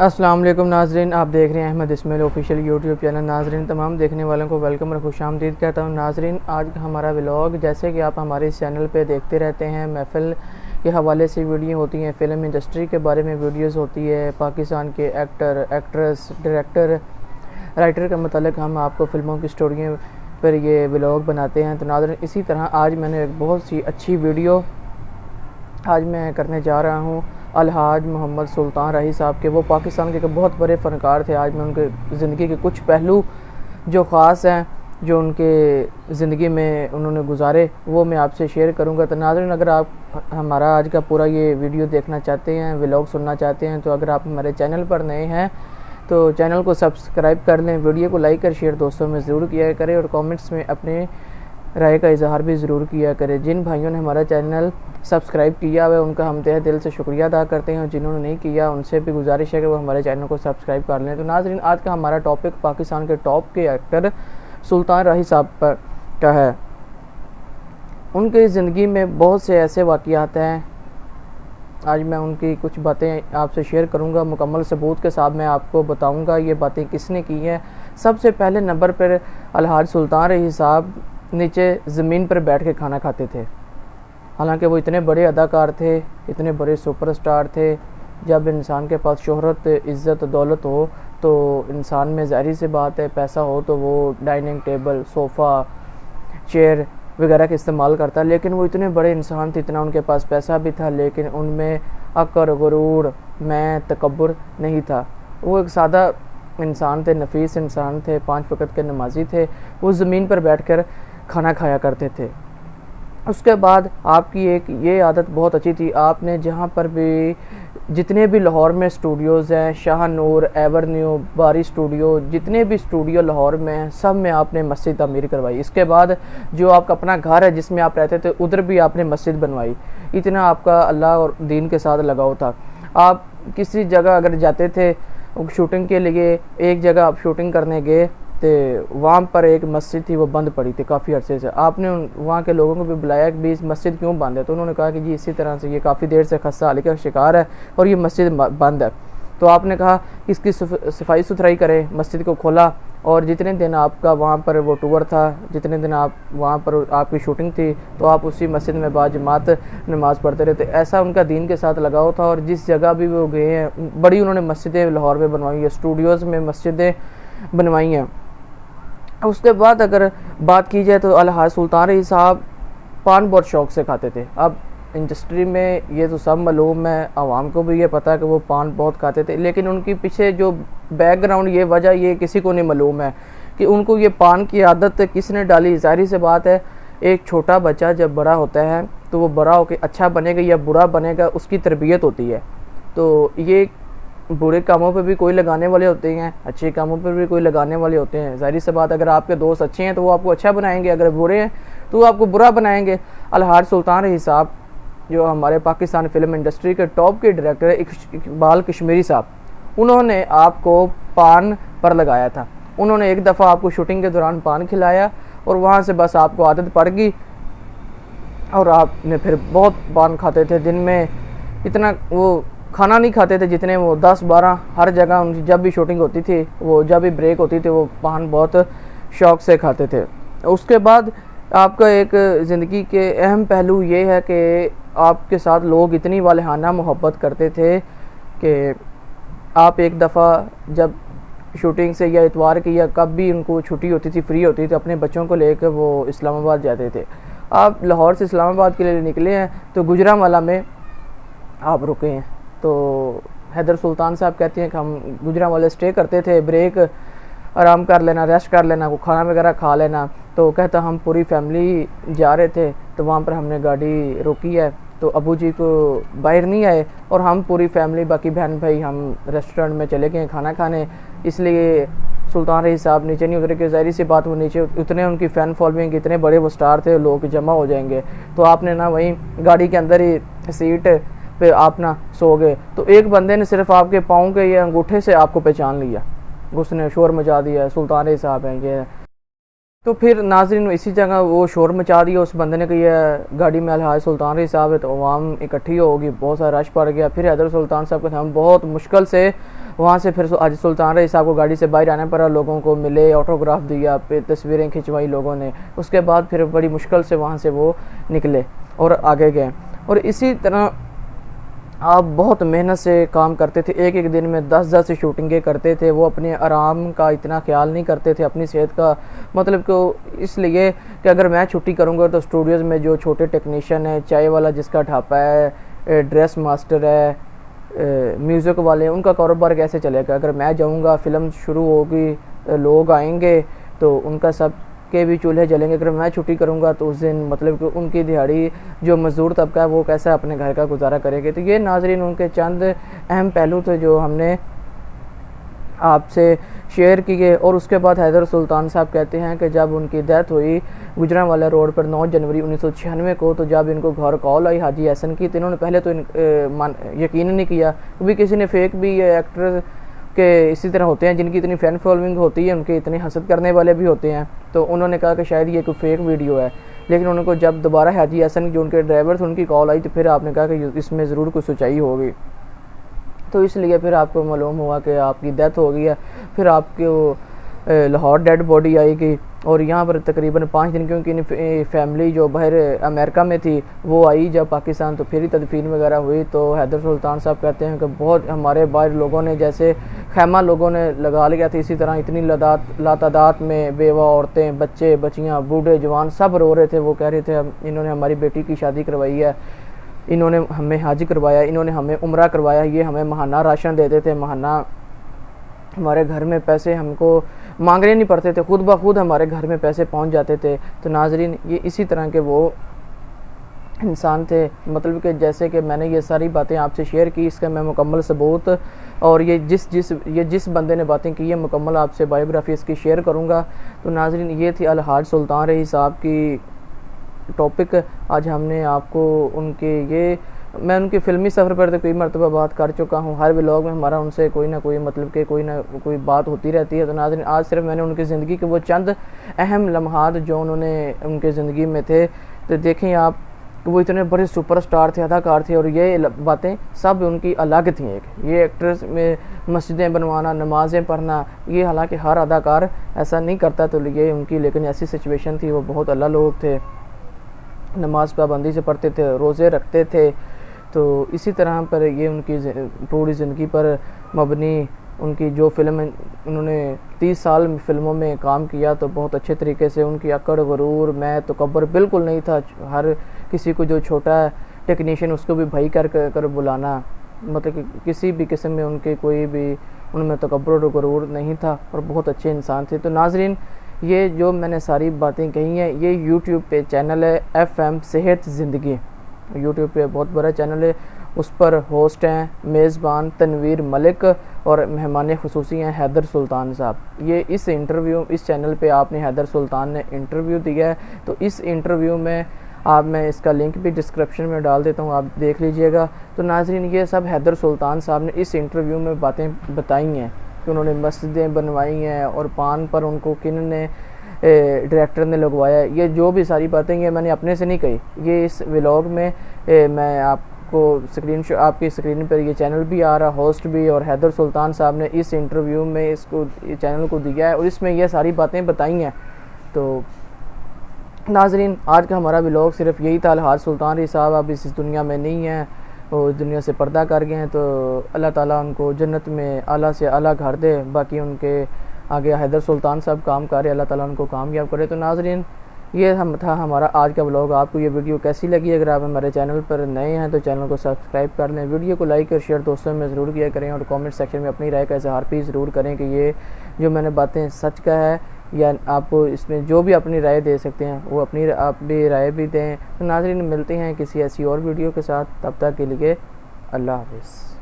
अस्सलाम वालेकुम नाजरीन, आप देख रहे हैं Ahmad Ismail official YouTube channel. नाजरीन तमाम देखने वालों को वेलकम और खुशामदीद कहता हूँ। नाजरीन आज का हमारा व्लॉग, जैसे कि आप हमारे इस चैनल पे देखते रहते हैं, महफिल के हवाले से वीडियो होती हैं, फ़िल्म इंडस्ट्री के बारे में वीडियोस होती है, पाकिस्तान के एक्टर, एक्ट्रेस, डायरेक्टर, राइटर के मतलब हम आपको फ़िल्मों की स्टोरियों पर ये व्लॉग बनाते हैं। तो नाजरीन इसी तरह आज मैंने एक बहुत सी अच्छी वीडियो आज मैं करने जा रहा हूँ अलहाज मोहम्मद सुल्तान रही साहब के। वो पाकिस्तान के बहुत बड़े फ़नकार थे। आज मैं उनके ज़िंदगी के कुछ पहलू जो ख़ास हैं, जो उनके ज़िंदगी में उन्होंने गुजारे, वो मैं आपसे शेयर करूंगा। तो नाज़रीन अगर आप हमारा आज का पूरा ये वीडियो देखना चाहते हैं, व्लॉग सुनना चाहते हैं, तो अगर आप हमारे चैनल पर नए हैं तो चैनल को सब्सक्राइब कर लें, वीडियो को लाइक और शेयर दोस्तों में ज़रूर किया करें और कमेंट्स में अपने राय का इजहार भी ज़रूर किया करें। जिन भाइयों ने हमारा चैनल सब्सक्राइब किया हुआ है उनका हम तहे दिल से शुक्रिया अदा करते हैं, और जिन्होंने नहीं किया उनसे भी गुजारिश है कि वो हमारे चैनल को सब्सक्राइब कर लें। तो नाज़रीन आज का हमारा टॉपिक पाकिस्तान के टॉप के एक्टर सुल्तान रही साहब पर का है। उनकी ज़िंदगी में बहुत से ऐसे वाक़यात हैं, आज मैं उनकी कुछ बातें आपसे शेयर करूंगा। मुकम्मल सबूत के साथ मैं आपको बताऊंगा ये बातें किसने की हैं। सबसे पहले नंबर पर अलहाज सुल्तान रही साहब नीचे ज़मीन पर बैठ के खाना खाते थे। हालांकि वो इतने बड़े अदाकार थे, इतने बड़े सुपरस्टार थे। जब इंसान के पास शोहरत, इज़्ज़त, दौलत हो तो इंसान में ज़ाहिर सी बात है पैसा हो तो वो डाइनिंग टेबल, सोफ़ा, चेयर वगैरह का इस्तेमाल करता। लेकिन वो इतने बड़े इंसान थे, इतना उनके पास पैसा भी था, लेकिन उनमें अक्र, गुरूर, मैं, तकब्बुर नहीं था। वो एक सादा इंसान थे, नफीस इंसान थे, 5 वक़्त के नमाजी थे। वो ज़मीन पर बैठकर खाना खाया करते थे। उसके बाद आपकी एक ये आदत बहुत अच्छी थी, आपने जहाँ पर भी जितने भी लाहौर में स्टूडियोज़ हैं, शाहनूर, एवरन्यू, बारी स्टूडियो, जितने भी स्टूडियो लाहौर में हैं, सब में आपने मस्जिद तामीर करवाई। इसके बाद जो आपका अपना घर है जिसमें आप रहते थे उधर भी आपने मस्जिद बनवाई। इतना आपका अल्लाह और दीन के साथ लगाव था। आप किसी जगह अगर जाते थे शूटिंग के लिए, एक जगह आप शूटिंग करने गए तो वहाँ पर एक मस्जिद थी, वो बंद पड़ी थी काफ़ी अरसे से। आपने वहाँ के लोगों को भी बुलाया कि भी इस मस्जिद क्यों बंद है, तो उन्होंने कहा कि जी इसी तरह से ये काफ़ी देर से खस्ता हाली का शिकार है और ये मस्जिद बंद है। तो आपने कहा इसकी सफाई सुथराई करें, मस्जिद को खोला, और जितने दिन आपका वहाँ पर वो टूर था, जितने दिन आप वहाँ पर आपकी शूटिंग थी, तो आप उसी मस्जिद में बाजमात नमाज़ पढ़ते रहते। ऐसा उनका दीन के साथ लगाव था। और जिस जगह भी वो गए हैं बड़ी उन्होंने मस्जिदें लाहौर में बनवाई है, स्टूडियोज़ में मस्जिदें बनवाई हैं। उसके बाद अगर बात की जाए तो अलहाज सुल्तान रही साहब पान बहुत शौक़ से खाते थे। अब इंडस्ट्री में ये तो सब मालूम है, आवाम को भी ये पता है कि वो पान बहुत खाते थे, लेकिन उनके पीछे जो बैकग्राउंड, ये वजह ये किसी को नहीं मालूम है कि उनको ये पान की आदत किसने डाली। ज़ाहिर सी बात है एक छोटा बच्चा जब बड़ा होता है तो वो बड़ा होकर अच्छा बनेगा या बुरा बनेगा, उसकी तरबियत होती है। तो ये बुरे कामों पे भी कोई लगाने वाले होते हैं, अच्छे कामों पर भी कोई लगाने वाले होते हैं। ज़ाहिर सी बात अगर आपके दोस्त अच्छे हैं तो वो आपको अच्छा बनाएंगे, अगर बुरे हैं तो वो आपको बुरा बनाएंगे। अलहाज सुल्तान रही साहब जो हमारे पाकिस्तान फिल्म इंडस्ट्री के टॉप के डायरेक्टर है, इकबाल कश्मीरी साहब, उन्होंने आपको पान पर लगाया था। उन्होंने एक दफ़ा आपको शूटिंग के दौरान पान खिलाया और वहाँ से बस आपको आदत पड़ गई और आपने फिर बहुत पान खाते थे। दिन में इतना वो खाना नहीं खाते थे जितने वो 10-12 हर जगह उनकी जब भी शूटिंग होती थी, वो जब भी ब्रेक होती थी, वो पान बहुत शौक़ से खाते थे। उसके बाद आपका एक ज़िंदगी के अहम पहलू ये है कि आपके साथ लोग इतनी वालहाना मोहब्बत करते थे कि आप एक दफ़ा जब शूटिंग से या इतवार की या कब भी उनको छुट्टी होती थी, फ्री होती थी, अपने बच्चों को लेकर वो इस्लामाबाद जाते थे। आप लाहौर से इस्लामाबाद के लिए निकले हैं तो गुजरांवाला में आप रुके हैं। तो हैदर सुल्तान साहब कहते हैं कि हम गुजरांवाला स्टे करते थे, ब्रेक आराम कर लेना, रेस्ट कर लेना, को खाना वगैरह खा लेना। तो कहता हम पूरी फैमिली जा रहे थे तो वहाँ पर हमने गाड़ी रोकी है, तो अबू जी को बाहर नहीं आए और हम पूरी फैमिली, बाकी बहन भाई, हम रेस्टोरेंट में चले गए खाना खाने। इसलिए सुल्तान रही साहब नीचे नहीं उतरे कि ज़ाहिर सी बात वो नीचे उतने उनकी फ़ैन फॉलोइंग इतने बड़े वो स्टार थे, लोग जमा हो जाएंगे। तो आपने ना वहीं गाड़ी के अंदर ही सीट पे आप ना सो गए। तो एक बंदे ने सिर्फ आपके पाँव के या अंगूठे से आपको पहचान लिया, उसने शोर मचा दिया, सुल्तान रही साहब हैं ये। तो फिर नाज़रीन इसी जगह वो शोर मचा दिया उस बंदे ने कि यह गाड़ी में अलहाज सुल्तान रही साहब है, तो अवाम इकट्ठी होगी, बहुत सारा रश पड़ गया। फिर हैदर सुल्तान साहब के हम बहुत मुश्किल से वहाँ से फिर आज सुल्तान रईस साहब को गाड़ी से बाहर आना पड़ा, लोगों को मिले, ऑटोग्राफ दिया, फिर तस्वीरें खिंचवाई लोगों ने। उसके बाद फिर बड़ी मुश्किल से वहाँ से वो निकले और आगे गए। और इसी तरह आप बहुत मेहनत से काम करते थे, एक एक दिन में 10-10 शूटिंगें करते थे। वो अपने आराम का इतना ख्याल नहीं करते थे, अपनी सेहत का, मतलब कि इसलिए कि अगर मैं छुट्टी करूँगा तो स्टूडियोज़ में जो छोटे टेक्नीशियन है, चाय वाला जिसका ढाबा है, ड्रेस मास्टर है, म्यूज़िक वाले, उनका कारोबार कैसे चलेगा? अगर मैं जाऊँगा, फ़िल्म शुरू होगी, लोग आएंगे तो उनका सब के भी चूल्हे जलेंगे। अगर मैं छुट्टी करूँगा तो उस दिन मतलब कि उनकी दिहाड़ी, जो मज़दूर तबका है, वो कैसा अपने घर का गुजारा करेंगे। तो ये नाज़रीन उनके चंद अहम पहलू थे जो हमने आपसे शेयर किए। और उसके बाद हैदर सुल्तान साहब कहते हैं कि जब उनकी डेथ हुई गुजरांवाला रोड पर 9 जनवरी 1996 को, तो जब इनको घर कॉल आई हाजी हसन की, तो इन्होंने पहले तो यकीन नहीं किया। कभी किसी ने फेक भी एक्टर के इसी तरह होते हैं जिनकी इतनी फ़ैन फॉलोइंग होती है, उनके इतने हसद करने वाले भी होते हैं, तो उन्होंने कहा कि शायद ये कोई फेक वीडियो है। लेकिन उनको जब दोबारा हाजी हसन जो उनके ड्राइवर थे उनकी कॉल आई, तो फिर आपने कहा कि इसमें ज़रूर कोई सच्चाई होगी। तो इसलिए फिर आपको मालूम हुआ कि आपकी डेथ हो गई है। फिर आपको लाहौर डेड बॉडी आएगी और यहाँ पर तकरीबन 5 दिन, क्योंकि फैमिली जो बाहर अमेरिका में थी वो आई जब पाकिस्तान, तो फिर ही तदफीन वगैरह हुई। तो हैदर सुल्तान साहब कहते हैं कि बहुत हमारे बाहर लोगों ने जैसे खैमा लोगों ने लगा लिया था, इसी तरह इतनी लातादात में बेवा औरतें, बच्चे बच्चियाँ, बूढ़े जवान सब रो रहे थे। वो कह रहे थे इन्होंने हमारी बेटी की शादी करवाई है, इन्होंने हमें हाजी करवाया, इन्होंने हमें उम्रा करवाया, ये हमें महाना राशन देते थे, महाना हमारे घर में पैसे हमको मांगने नहीं पड़ते थे, खुद ब खुद हमारे घर में पैसे पहुंच जाते थे। तो नाजरीन ये इसी तरह के वो इंसान थे, मतलब कि जैसे कि मैंने ये सारी बातें आपसे शेयर की, इसका मैं मुकम्मल सबूत और ये जिस बंदे ने बातें की है मुकम्मल आपसे बायोग्राफी इसकी शेयर करूँगा। तो नाजरीन ये थी अलहाज सुल्तान रईस साहब की टॉपिक। आज हमने आपको मैं उनके फ़िल्मी सफ़र पर तो कई मरतबा बात कर चुका हूँ, हर व्लॉग में हमारा उनसे कोई ना कोई मतलब कि कोई ना कोई बात होती रहती है। तो नाज़रीन आज सिर्फ मैंने उनकी ज़िंदगी के वो चंद अहम लम्हात जो उन्होंने उनके ज़िंदगी में थे, तो देखें आप कि वो इतने बड़े सुपरस्टार थे, अदाकार थे, और ये बातें सब उनकी अलग थी। एक ये एक्ट्रेस में मस्जिदें बनवाना, नमाज़ें पढ़ना, ये हालांकि हर अदाकार ऐसा नहीं करता, तो ये उनकी लेकिन ऐसी सिचुएशन थी। वो बहुत अल्लाह लोग थे, नमाज पाबंदी से पढ़ते थे, रोज़े रखते थे। तो इसी तरह पर ये उनकी पूरी ज़िंदगी पर मबनी उनकी जो फिल्म उन्होंने 30 साल फिल्मों में काम किया, तो बहुत अच्छे तरीके से उनकी अकड़, गुरूर, मैं तकब्बुर बिल्कुल नहीं था। हर किसी को जो छोटा टेक्नीशियन उसको भी भाई कर बुलाना, मतलब कि किसी भी किस्म में उनके कोई भी उनमें तकब्बुर और गुरूर नहीं था, और बहुत अच्छे इंसान थे। तो नाजरीन ये जो मैंने सारी बातें कही हैं, ये यूट्यूब पे चैनल है FM सेहत ज़िंदगी, यूट्यूब पे बहुत बड़ा चैनल है। उस पर होस्ट हैं मेज़बान तनवीर मलिक और मेहमान खुसूसी हैं हैदर सुल्तान साहब। ये इस चैनल पे आपने हैदर सुल्तान ने इंटरव्यू दिया है, तो इस इंटरव्यू में मैं इसका लिंक भी डिस्क्रिप्शन में डाल देता हूँ, आप देख लीजिएगा। तो नाजरीन ये सब हैदर सुल्तान साहब ने इस इंटरव्यू में बातें बताई हैं कि उन्होंने मस्जिदें बनवाई हैं और पान पर उनको किन ने डायरेक्टर ने लगवाया। ये जो भी सारी बातें ये मैंने अपने से नहीं कही, ये इस व्लॉग में मैं आपको आपकी स्क्रीन पर ये चैनल भी आ रहा, होस्ट भी, और हैदर सुल्तान साहब ने इस इंटरव्यू में इसको चैनल को दिया है और इसमें ये सारी बातें बताई हैं। तो नाजरीन आज का हमारा व्लॉग सिर्फ यही था। अलहाज सुल्तान रईस साहब अब इस दुनिया में नहीं हैं, वो दुनिया से पर्दा कर गए हैं। तो अल्लाह ताला उनको जन्नत में आला से आला घर दे, बाकी उनके आगे हैदर सुल्तान साहब काम कर रहे, अल्लाह ताला उनको कामयाब करे। तो नाजरीन ये था हमारा आज का व्लॉग। आपको ये वीडियो कैसी लगी? अगर आप हमारे चैनल पर नए हैं तो चैनल को सब्सक्राइब कर लें, वीडियो को लाइक और शेयर दोस्तों में ज़रूर किया करें, और कमेंट सेक्शन में अपनी राय का इज़हार भी ज़रूर करें कि ये जो मैंने बातें सच का है, या आपको इसमें जो भी अपनी राय दे सकते हैं वो अपनी आप भी राय भी दें। तो नाज़रीन मिलते हैं किसी ऐसी और वीडियो के साथ, तब तक के लिए अल्लाह हाफ़िज़।